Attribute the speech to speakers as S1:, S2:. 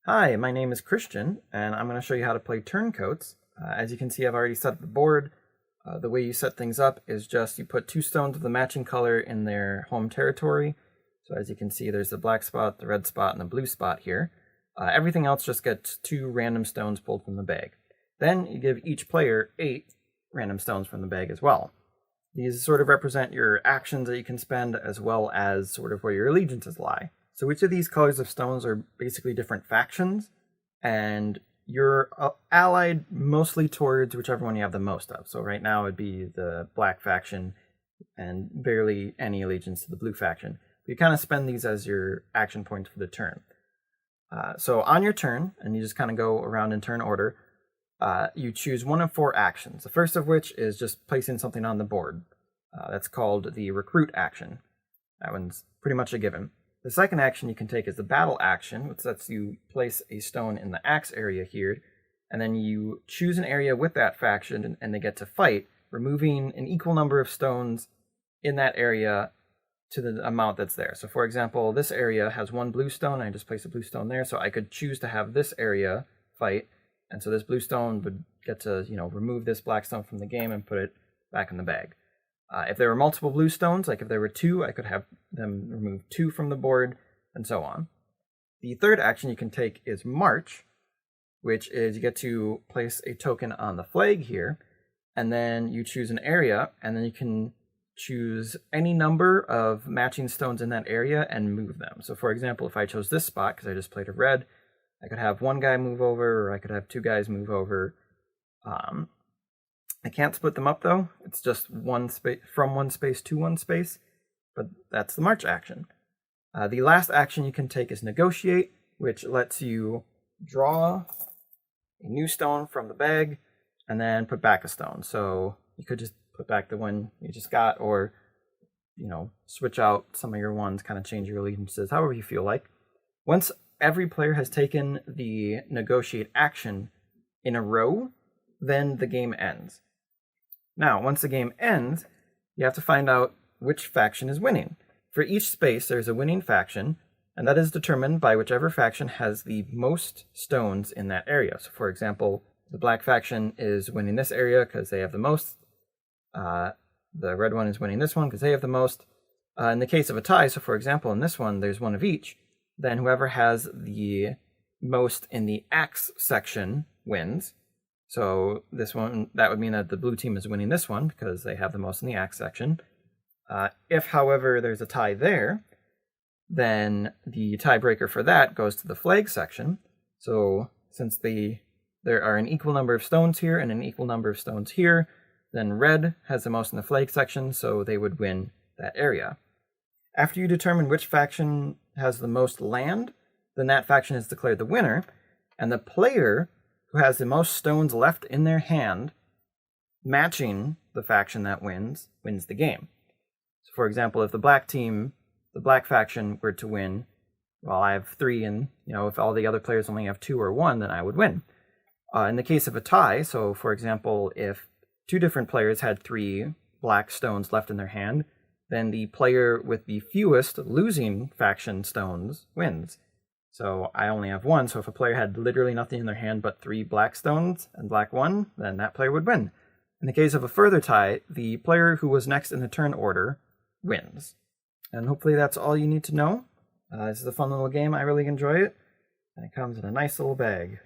S1: Hi, my name is Christian, and I'm going to show you how to play Turncoats. As you can see, I've already set up the board. The way you set things up is just you put two stones of the matching color in their home territory. So as you can see, there's the black spot, the red spot, and the blue spot here. Everything else just gets two random stones pulled from the bag. Then you give each player 8 random stones from the bag as well. These sort of represent your actions that you can spend as well as sort of where your allegiances lie. So each of these colors of stones are basically different factions, and you're allied mostly towards whichever one you have the most of. So right now it'd be the black faction and barely any allegiance to the blue faction. But you kind of spend these as your action points for the turn. So on your turn, and you just kind of go around in turn order, you choose one of 4 actions. The first of which is just placing something on the board. That's called the recruit action. That one's pretty much a given. The second action you can take is the battle action, which lets you place a stone in the axe area here, and then you choose an area with that faction and they get to fight, removing an equal number of stones in that area to the amount that's there. So for example, this area has 1 blue stone, I just place a blue stone there, so I could choose to have this area fight, and so this blue stone would get to, remove this black stone from the game and put it back in the bag. If there were multiple blue stones, like if there were 2, I could have them remove 2 from the board, and so on. The third action you can take is March, which is you get to place a token on the flag here, and then you choose an area, and then you can choose any number of matching stones in that area and move them. So for example, if I chose this spot, because I just played a red, I could have 1 guy move over, or I could have 2 guys move over. I can't split them up though. It's just one space from one space to one space, but that's the march action. The last action you can take is negotiate, which lets you draw a new stone from the bag and then put back a stone. So you could just put back the one you just got, or switch out some of your ones, kind of change your allegiances, however you feel like. Once every player has taken the negotiate action in a row, then the game ends. Now, once the game ends, you have to find out which faction is winning. For each space, there's a winning faction, and that is determined by whichever faction has the most stones in that area. So, for example, the black faction is winning this area because they have the most. The red one is winning this one because they have the most. In the case of a tie, so for example, in this one, there's one of each. Then whoever has the most in the axe section wins. So this one, that would mean that the blue team is winning this one because they have the most in the axe section. If, however, there's a tie there, then the tiebreaker for that goes to the flag section. So since there are an equal number of stones here and an equal number of stones here, then red has the most in the flag section, so they would win that area. After you determine which faction has the most land, then that faction is declared the winner, and the player who has the most stones left in their hand, matching the faction that wins the game. So for example, if the black faction were to win, well, I have 3, and if all the other players only have 2 or 1, then I would win. In the case of a tie, so for example, if 2 different players had 3 black stones left in their hand, then the player with the fewest losing faction stones wins. So I only have 1, so if a player had literally nothing in their hand but 3 black stones and black 1, then that player would win. In the case of a further tie, the player who was next in the turn order wins. And hopefully that's all you need to know. This is a fun little game. I really enjoy it. And it comes in a nice little bag.